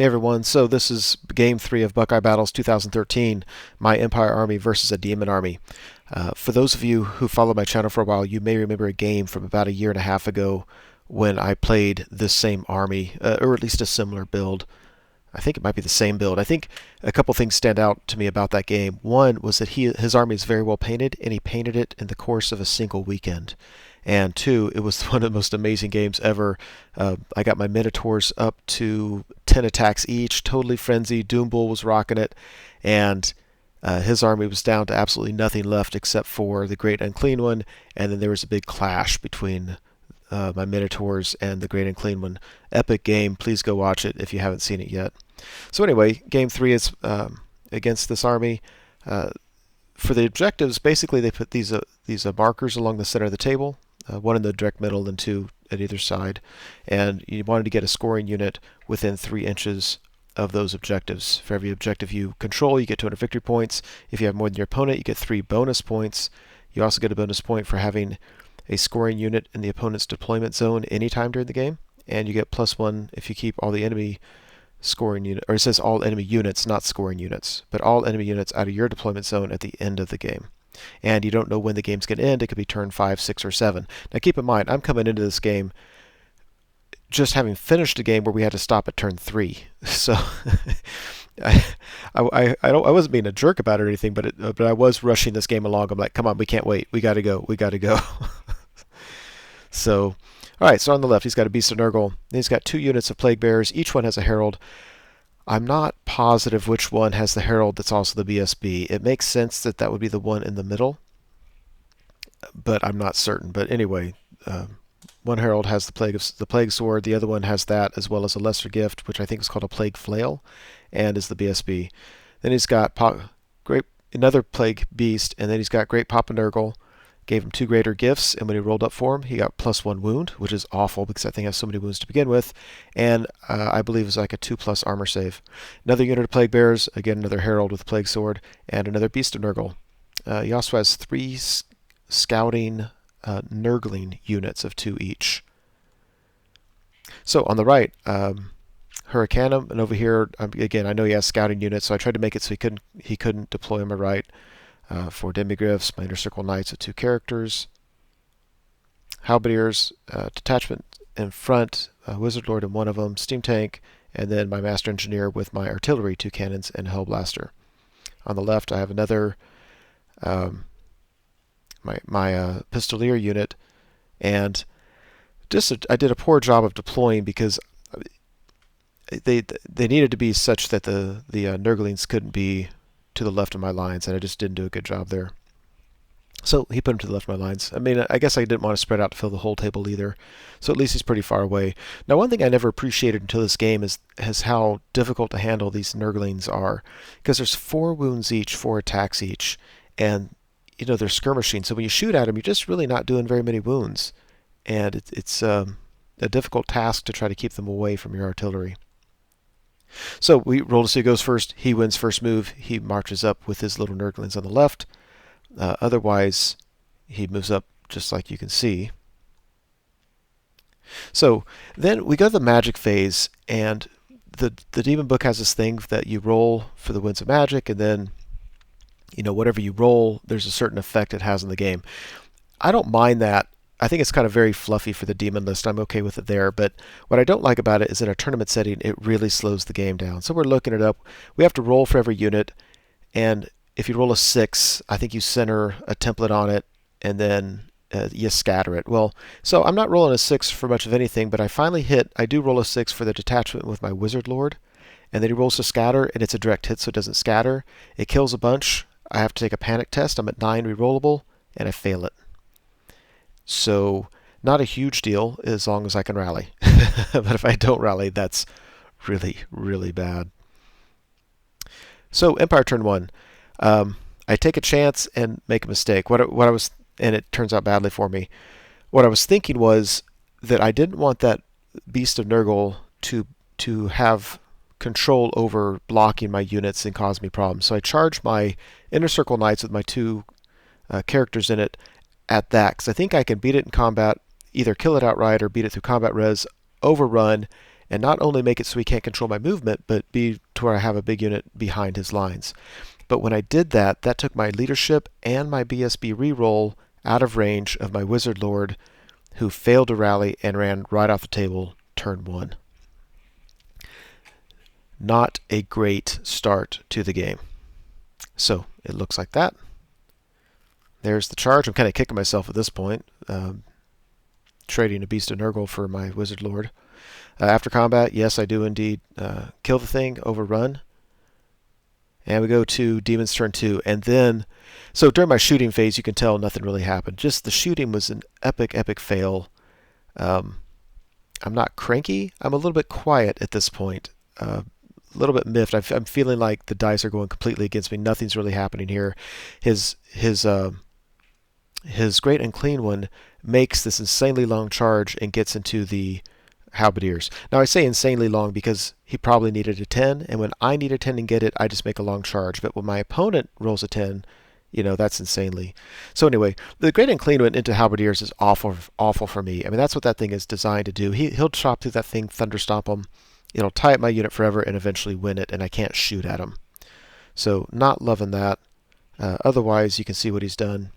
Hey everyone, so this is Game 3 of Buckeye Battles 2013, my Empire Army versus a Demon Army. For those of you who follow my channel for a while, you may remember a game from about a year and a half ago when I played this same army, or at least a similar build. I think it might be the same build. I think a couple things stand out to me about that game. One was that his army is very well painted, and he painted it in the course of a single weekend. And two, it was one of the most amazing games ever. I got my Minotaurs up to 10 attacks each, totally frenzied. Doombull was rocking it, and his army was down to absolutely nothing left except for the Great Unclean One, and then there was a big clash between my Minotaurs and the Great Unclean One. Epic game. Please go watch it if you haven't seen it yet. So anyway, Game 3 is against this army. For the objectives, basically they put these markers along the center of the table, one in the direct middle and two at either side, and you wanted to get a scoring unit within 3 inches of those objectives. For every objective you control, you get 200 victory points. If you have more than your opponent, you get 3 bonus points. You also get a bonus point for having a scoring unit in the opponent's deployment zone anytime during the game, and you get +1 if you keep all the enemy scoring unit, or it says all enemy units, not scoring units, but all enemy units out of your deployment zone at the end of the game. And you don't know when the game's going to end. It could be turn 5, 6, or 7. Now keep in mind, I'm coming into this game just having finished a game where we had to stop at turn 3. So I wasn't being a jerk about it or anything, but I was rushing this game along. I'm like, come on, we can't wait. We got to go. We got to go. So, all right, so on the left, he's got a Beast of Nurgle. He's got 2 units of Plague Bearers. Each one has a Herald. I'm not positive which one has the Herald that's also the BSB. It makes sense that that would be the one in the middle, but I'm not certain. But anyway, one Herald has the Plague Sword. The other one has that, as well as a Lesser Gift, which I think is called a Plague Flail, and is the BSB. Then he's got another Plague Beast, and then he's got Great Papa Nurgle. Gave him 2 greater gifts, and when he rolled up for him, he got +1 wound, which is awful because that thing has so many wounds to begin with, and I believe it was like a 2+ armor save. Another unit of Plague Bearers, again another Herald with Plague Sword, and another Beast of Nurgle. He also has 3 scouting Nurgling units of 2 each. So on the right, Hurricanum, and over here, again, I know he has scouting units, so I tried to make it so he couldn't deploy on my right. 4 Demigryphs, my Inner Circle Knights with 2 characters, Halberdiers, detachment in front, Wizard Lord in one of them, Steam Tank, and then my Master Engineer with my artillery, 2 cannons, and Hellblaster. On the left, I have another my Pistolier unit, and I did a poor job of deploying because they needed to be such that the Nurglings couldn't be to the left of my lines, and I just didn't do a good job there. So he put him to the left of my lines. I mean, I guess I didn't want to spread out to fill the whole table either, so at least he's pretty far away. Now, one thing I never appreciated until this game is how difficult to handle these Nurglings are, because there's 4 wounds each, 4 attacks each, and you know they're skirmishing, so when you shoot at them, you're just really not doing very many wounds, and it's a difficult task to try to keep them away from your artillery. So we roll to see who goes first. He wins first move. He marches up with his little Nurglings on the left. Otherwise, he moves up just like you can see. So then we go to the magic phase, and the Demon book has this thing that you roll for the Winds of Magic, and then whatever you roll, there's a certain effect it has in the game. I don't mind that. I think it's kind of very fluffy for the demon list. I'm okay with it there, but what I don't like about it is in a tournament setting, it really slows the game down. So we're looking it up. We have to roll for every unit, and if you roll a 6, I think you center a template on it, and then you scatter it. Well, so I'm not rolling a 6 for much of anything, but I do roll a 6 for the detachment with my Wizard Lord, and then he rolls to scatter, and it's a direct hit, so it doesn't scatter. It kills a bunch. I have to take a panic test. I'm at 9 rerollable, and I fail it. So not a huge deal as long as I can rally. But if I don't rally, that's really, really bad. So Empire turn 1. I take a chance and make a mistake. And it turns out badly for me. What I was thinking was that I didn't want that Beast of Nurgle to have control over blocking my units and cause me problems. So I charged my Inner Circle Knights with my 2 characters in it at that, because I think I can beat it in combat, either kill it outright or beat it through combat res, overrun, and not only make it so he can't control my movement, but be to where I have a big unit behind his lines. But when I did that, that took my leadership and my BSB reroll out of range of my Wizard Lord, who failed to rally and ran right off the table turn 1. Not a great start to the game. So it looks like that. There's the charge. I'm kind of kicking myself at this point, trading a Beast of Nurgle for my Wizard Lord. After combat, yes, I do indeed kill the thing, overrun. And we go to Demons turn 2. And then, so during my shooting phase, you can tell nothing really happened. Just the shooting was an epic, epic fail. I'm not cranky. I'm a little bit quiet at this point. A little bit miffed. I'm feeling like the dice are going completely against me. Nothing's really happening here. His Great Unclean One makes this insanely long charge and gets into the Halberdiers. Now I say insanely long because he probably needed a 10, and when I need a 10 and get it, I just make a long charge. But when my opponent rolls a 10, that's insanely. So anyway, the Great Unclean One into Halberdiers is awful for me. I mean, that's what that thing is designed to do. He'll chop through that thing, thunderstomp him. It'll tie up my unit forever and eventually win it, and I can't shoot at him. So not loving that. Otherwise, you can see what he's done.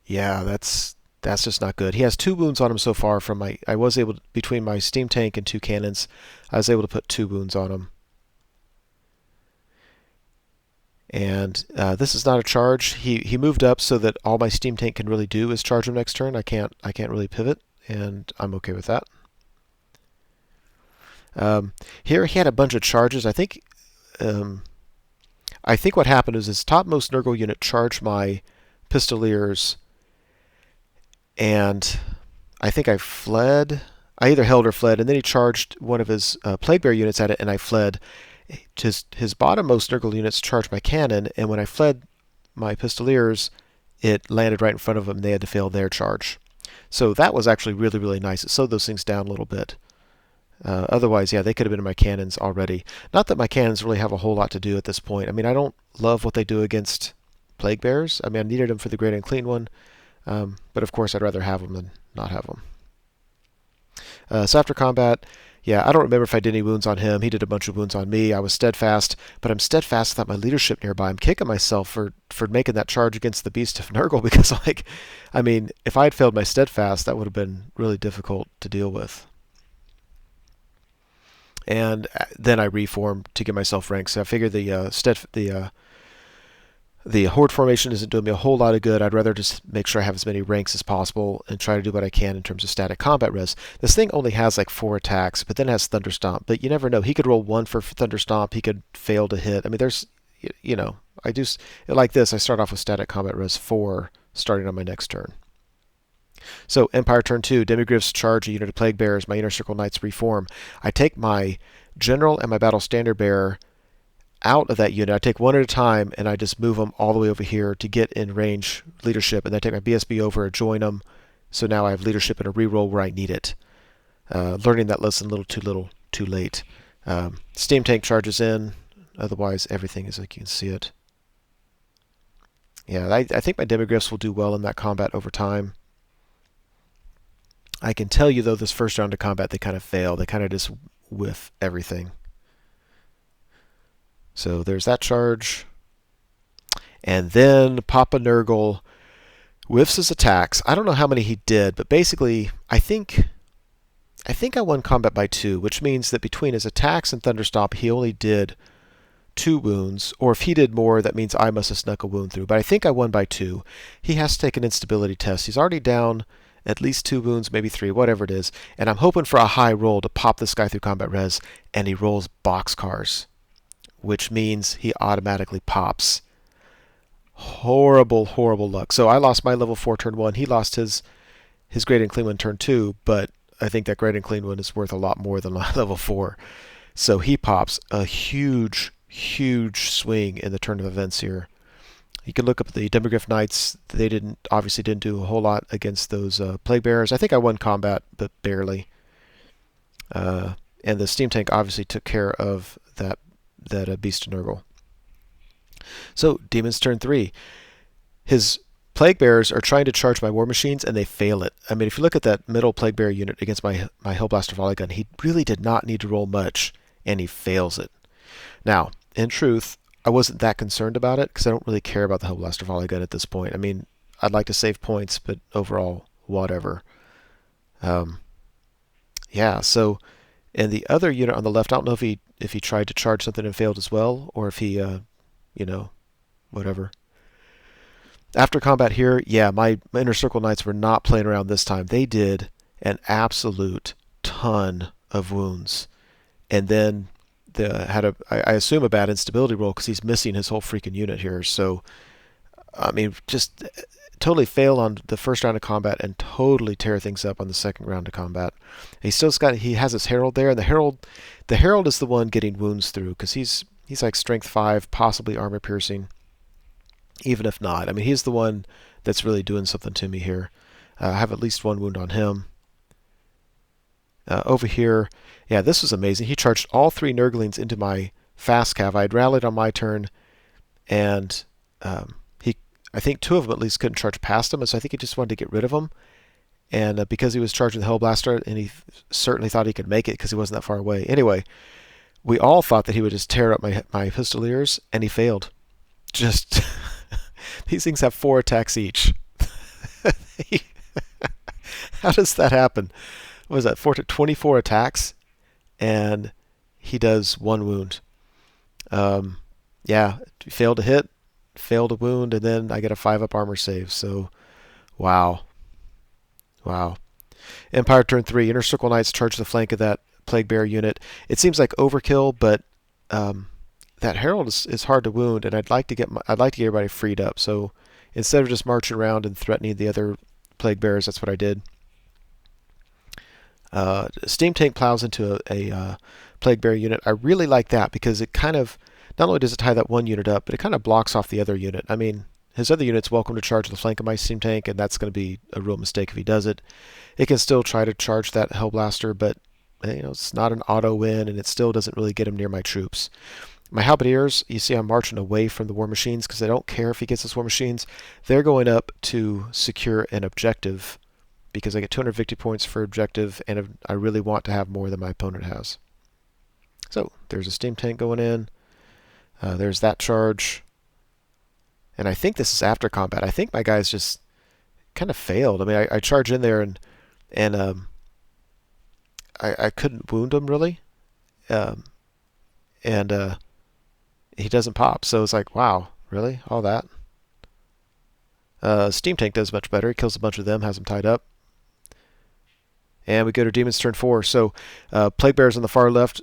Yeah, that's just not good. He has 2 wounds on him so far. I was able to, between my steam tank and 2 cannons, I was able to put 2 wounds on him. And this is not a charge. He moved up so that all my steam tank can really do is charge him next turn. I can't really pivot, and I'm okay with that. Here he had a bunch of charges. I think what happened is his topmost Nurgle unit charged my Pistoliers, and I think I fled. I either held or fled, and then he charged one of his Plague Bear units at it, and I fled. His bottommost Nurgle units charged my cannon, and when I fled my Pistoliers, it landed right in front of them, and they had to fail their charge. So that was actually really, really nice. It slowed those things down a little bit. Otherwise, yeah, they could have been in my cannons already. Not that my cannons really have a whole lot to do at this point. I mean, I don't love what they do against Plague Bears. I mean, I needed them for the Great Unclean One, but of course I'd rather have them than not have them. So after combat, yeah, I don't remember if I did any wounds on him. He did a bunch of wounds on me. I was steadfast, but I'm steadfast without my leadership nearby. I'm kicking myself for making that charge against the Beast of Nurgle because, I mean, if I had failed my steadfast, that would have been really difficult to deal with. And then I reformed to get myself ranks. So I figured the Horde formation isn't doing me a whole lot of good. I'd rather just make sure I have as many ranks as possible and try to do what I can in terms of static combat res. This thing only has like 4 attacks, but then it has Thunderstomp. But you never know. He could roll 1 for Thunderstomp. He could fail to hit. I mean, there's, I do like this. I start off with static combat res 4 starting on my next turn. So Empire turn 2, Demigryphs charge a unit of Plague Bears, my Inner Circle Knights reform. I take my General and my Battle Standard Bearer out of that unit. I take one at a time, and I just move them all the way over here to get in range leadership, and then I take my BSB over, join them, so now I have leadership and a reroll where I need it. Learning that lesson a little too late. Steam Tank charges in, otherwise everything is like you can see it. Yeah, I think my Demigryphs will do well in that combat over time. I can tell you, though, this first round of combat, they kind of fail. They kind of just whiff everything. So there's that charge. And then Papa Nurgle whiffs his attacks. I don't know how many he did, but basically, I think I won combat by 2, which means that between his attacks and Thunderstomp, he only did 2 wounds. Or if he did more, that means I must have snuck a wound through. But I think I won by 2. He has to take an instability test. He's already down at least 2 wounds, maybe 3, whatever it is. And I'm hoping for a high roll to pop this guy through combat res, and he rolls boxcars, which means he automatically pops. Horrible, horrible luck. So I lost my level 4 turn 1. He lost his Great Unclean One turn 2, but I think that Great Unclean One is worth a lot more than my level 4. So he pops a huge, huge swing in the turn of events here. You can look up the Demigryph Knights. They obviously didn't do a whole lot against those Plague Bearers. I think I won combat, but barely. And the Steam Tank obviously took care of that Beast of Nurgle. So Demons turn 3. His Plague Bearers are trying to charge my War Machines, and they fail it. I mean, if you look at that middle Plague Bearer unit against my Hellblaster Volley Gun, he really did not need to roll much, and he fails it. Now, in truth, I wasn't that concerned about it, because I don't really care about the Hellblaster Volley Gun at this point. I mean, I'd like to save points, but overall, whatever. Yeah, so, and the other unit on the left, I don't know if he tried to charge something and failed as well, or if he, whatever. After combat here, yeah, my Inner Circle Knights were not playing around this time. They did an absolute ton of wounds. And then I assume a bad instability roll because he's missing his whole freaking unit here. So, I mean, just totally fail on the first round of combat and totally tear things up on the second round of combat. He has his Herald there, and the Herald is the one getting wounds through because he's like strength 5, possibly armor piercing. Even if not, I mean, he's the one that's really doing something to me here. I have at least one wound on him. Over here, yeah, this was amazing. He charged all 3 Nurglings into my fast cav. I had rallied on my turn, and I think 2 of them at least couldn't charge past him, so I think he just wanted to get rid of them. And because he was charging the Hellblaster, and he certainly thought he could make it because he wasn't that far away. Anyway, we all thought that he would just tear up my Pistoliers, and he failed. Just these things have 4 attacks each. How does that happen? What was that? 24 attacks, and he does 1 wound. Yeah, failed to hit, failed to wound, and then I get a 5-up armor save. So, wow. Empire turn 3. Inner Circle Knights charge the flank of that Plague Bearer unit. It seems like overkill, but that Herald is hard to wound, and I'd like to get everybody freed up. So instead of just marching around and threatening the other Plague Bearers, that's what I did. Steam Tank plows into a Plague Bearer unit. I really like that because it kind of, not only does it tie that one unit up, but it kind of blocks off the other unit. I mean, his other unit's welcome to charge the flank of my Steam Tank, and that's going to be a real mistake if he does it. It can still try to charge that Hellblaster, but it's not an auto win, and it still doesn't really get him near my troops. My Halberdiers, you see I'm marching away from the War Machines because I don't care if he gets his War Machines. They're going up to secure an objective because I get 200 victory points for objective, and I really want to have more than my opponent has. So there's a Steam Tank going in. There's that charge. And I think this is after combat. I think my guys just kind of failed. I mean, I charge in there, and I couldn't wound him, really. And he doesn't pop. So it's like, wow, really? All that? Steam Tank does much better. He kills a bunch of them, has them tied up. And we go to Demons turn 4. So Plague Bearers on the far left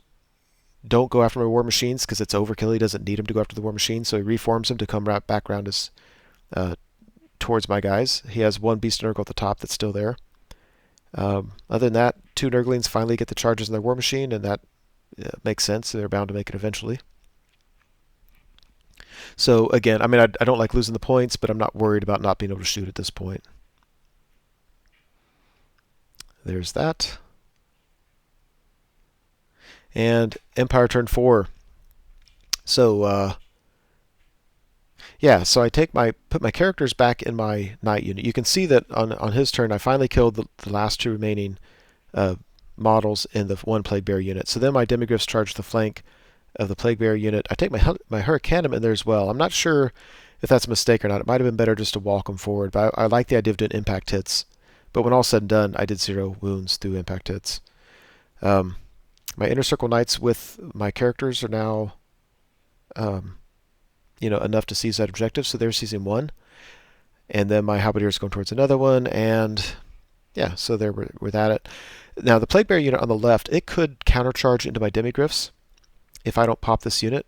don't go after my War Machines because it's overkill. He doesn't need them to go after the War Machines, so he reforms them to come right back around us towards my guys. He has 1 Beast Nurgle at the top that's still there. Other than that, 2 Nurglings finally get the charges in their War Machine, and that makes sense. They're bound to make it eventually. So again, I mean, I don't like losing the points, but I'm not worried about not being able to shoot at this point. There's that. And Empire turn 4. So yeah, so I put my characters back in my Knight unit. You can see that on his turn I finally killed the last 2 remaining models in the 1 Plague Bearer unit. So then my Demigryphs charge the flank of the Plague Bearer unit. I take my Hurricanum in there as well. I'm not sure if that's a mistake or not. It might have been better just to walk them forward, but I like the idea of doing impact hits. But when all said and done, I did 0 wounds through impact hits. My Inner Circle Knights with my characters are now enough to seize that objective, so they're seizing 1. And then my Halberdiers going towards another one, and yeah, so there we're at it. Now the Plague Bearer unit on the left, it could countercharge into my Demigryphs if I don't pop this unit.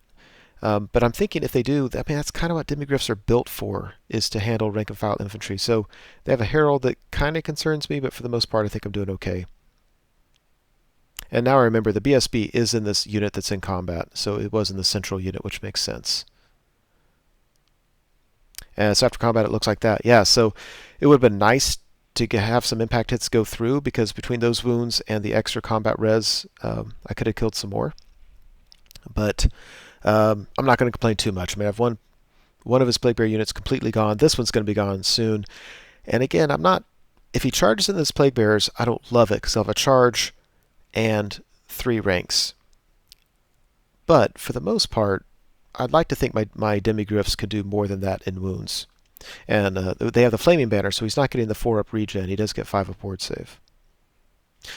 But I'm thinking if they do, I mean, that's kind of what Demigryphs are built for, is to handle rank and file infantry. So they have a Herald that kind of concerns me, but for the most part I think I'm doing okay. And now I remember the BSB is in this unit that's in combat, so it was in the central unit, which makes sense. And so after combat it looks like that. Yeah, so it would have been nice to have some impact hits go through, because between those wounds and the extra combat res, I could have killed some more. But I'm not going to complain too much. I mean, I have one of his Plague Bear units completely gone. This one's going to be gone soon. And again, I'm not... If he charges in this Plague Bears, I don't love it because he'll have a charge and 3 ranks. But for the most part, I'd like to think my Demigryphs could do more than that in wounds. And they have the Flaming Banner, so he's not getting the 4-up regen. He does get 5-up ward save.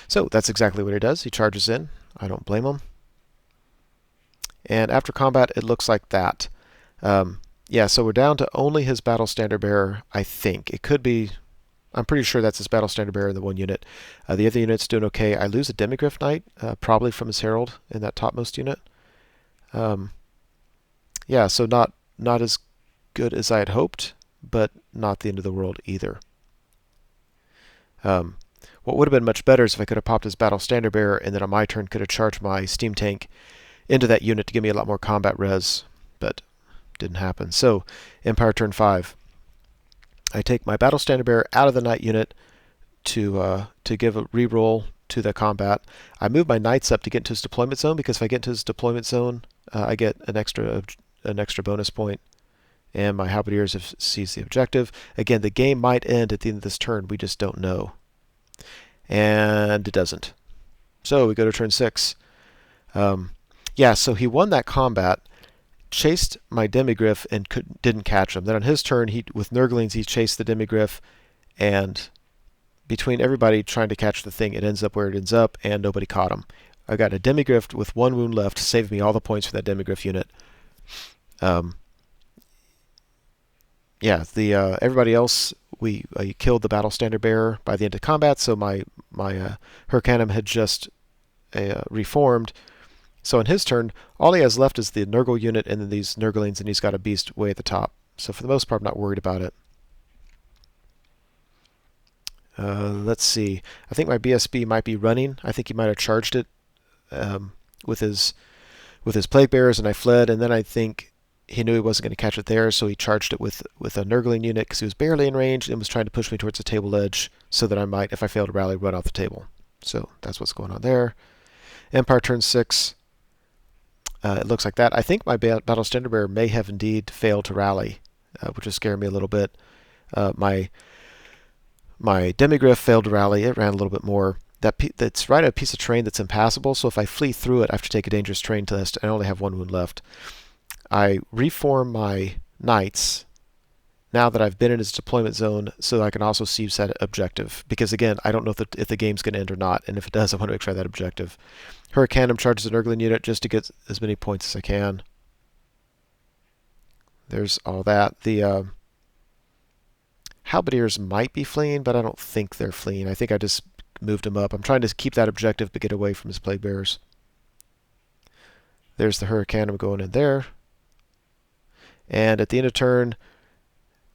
So that's exactly what he does. He charges in. I don't blame him. And after combat, it looks like that. Yeah, so we're down to only his Battle Standard Bearer, I think. It could be... I'm pretty sure that's his Battle Standard Bearer in the one unit. The other unit's doing okay. I lose a Demigryph Knight, probably from his Herald in that topmost unit. Yeah, so not as good as I had hoped, but not the end of the world either. What would have been much better is if I could have popped his Battle Standard Bearer and then on my turn could have charged my Steam Tank into that unit to give me a lot more combat res, but didn't happen. So, Empire turn 5. I take my Battle Standard Bearer out of the Knight unit to give a reroll to the combat. I move my Knights up to get into his deployment zone because if I get into his deployment zone, I get an extra bonus point, and my Halberdiers have seized the objective. Again, the game might end at the end of this turn. We just don't know, and it doesn't. So we go to turn 6. Yeah, so he won that combat. Chased my Demigryph and didn't catch him. Then on his turn, with Nurglings, he chased the Demigryph, and between everybody trying to catch the thing, it ends up where it ends up, and nobody caught him. I got a Demigryph with 1 wound left, saved me all the points for that Demigryph unit. Yeah, everybody else, I killed the Battle Standard Bearer by the end of combat, so my Hurricanum had just reformed. So on his turn, all he has left is the Nurgle unit and then these Nurglings, and he's got a beast way at the top. So for the most part, I'm not worried about it. Let's see. I think my BSB might be running. I think he might have charged it with his Plague Bearers, and I fled. And then I think he knew he wasn't going to catch it there, so he charged it with a Nurgling unit because he was barely in range and was trying to push me towards the table edge so that I might, if I failed to rally, run off the table. So that's what's going on there. Empire turn 6. It looks like that. I think my Battle Standard Bearer may have indeed failed to rally, which is scaring me a little bit. My Demigryph failed to rally. It ran a little bit more. That's right at a piece of terrain that's impassable, so if I flee through it, I have to take a dangerous terrain test. I only have 1 wound left. I reform my Knights now that I've been in his deployment zone so I can also seize that objective. Because again, I don't know if the game's going to end or not, and if it does, I want to make sure that objective. Hurricanum charges an Nurgling unit just to get as many points as I can. There's all that. The Halberdiers might be fleeing, but I don't think they're fleeing. I think I just moved them up. I'm trying to keep that objective but get away from his Plague Bearers. There's the Hurricanum going in there. And at the end of turn,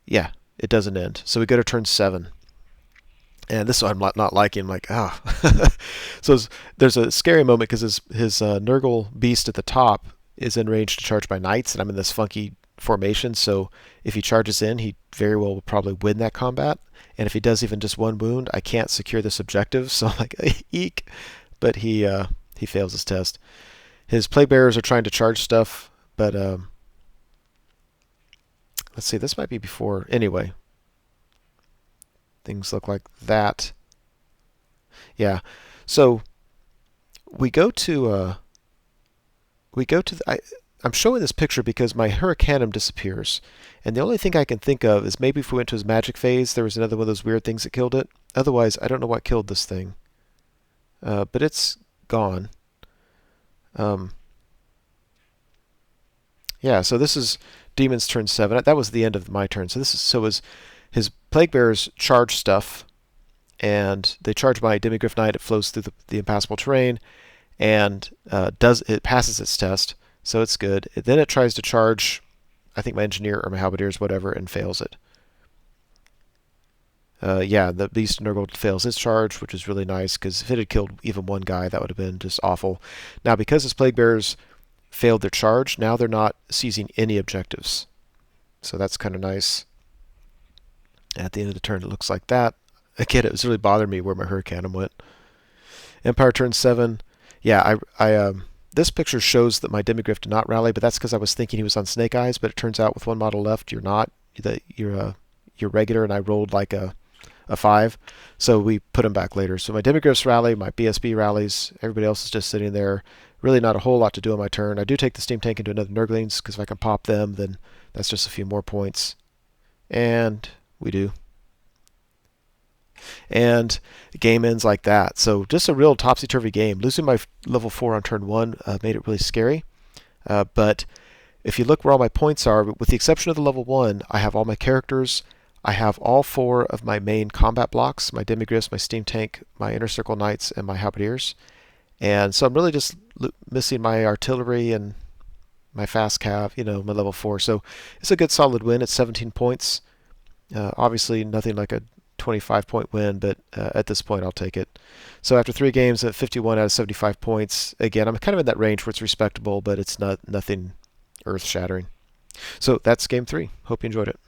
yeah, it doesn't end. So we go to turn 7. And this I'm not liking. I'm like, So there's a scary moment because his Nurgle beast at the top is in range to charge my Knights, and I'm in this funky formation. So if he charges in, he very well will probably win that combat. And if he does even just 1 wound, I can't secure this objective. So I'm like, eek. But he fails his test. His Plague Bearers are trying to charge stuff, but let's see, this might be before. Anyway, things look like that. Yeah, so we go to I'm showing this picture because my Hurricanum disappears, and the only thing I can think of is maybe if we went to his magic phase, there was another one of those weird things that killed it. Otherwise, I don't know what killed this thing, but it's gone. Yeah, so this is Daemons turn 7. That was the end of my turn. So his Plague Bearers charge stuff, and they charge my Demigryph Knight. It flows through the impassable terrain, and it passes its test, so it's good. Then it tries to charge, I think my Engineer or my Halberdiers, whatever, and fails it. Yeah, the Beast Nurgle fails its charge, which is really nice, because if it had killed even one guy, that would have been just awful. Now, because his Plague Bearers failed their charge, now they're not seizing any objectives. So that's kind of nice. At the end of the turn, it looks like that. Again, it was really bothering me where my Hurricanum went. Empire turn 7. Yeah, This picture shows that my Demigryph did not rally, but that's because I was thinking he was on Snake Eyes, but it turns out with one model left, you're not. You're regular, and I rolled like a 5, so we put him back later. So my Demigryphs rally, my BSB rallies, everybody else is just sitting there. Really not a whole lot to do on my turn. I do take the Steam Tank into another Nurglings, because if I can pop them, then that's just a few more points. And we do. And the game ends like that. So just a real topsy-turvy game. Losing my level 4 on turn 1 made it really scary. But if you look where all my points are, with the exception of the level 1, I have all my characters. I have all 4 of my main combat blocks, my Demigryphs, my Steam Tank, my Inner Circle Knights, and my Halberdiers. And so I'm really just missing my artillery and my fast cav, my level 4. So it's a good solid win. It's 17 points. Obviously nothing like a 25-point win, but at this point I'll take it. So after 3 games at 51 out of 75 points, again, I'm kind of in that range where it's respectable, but it's nothing earth-shattering. So that's game 3. Hope you enjoyed it.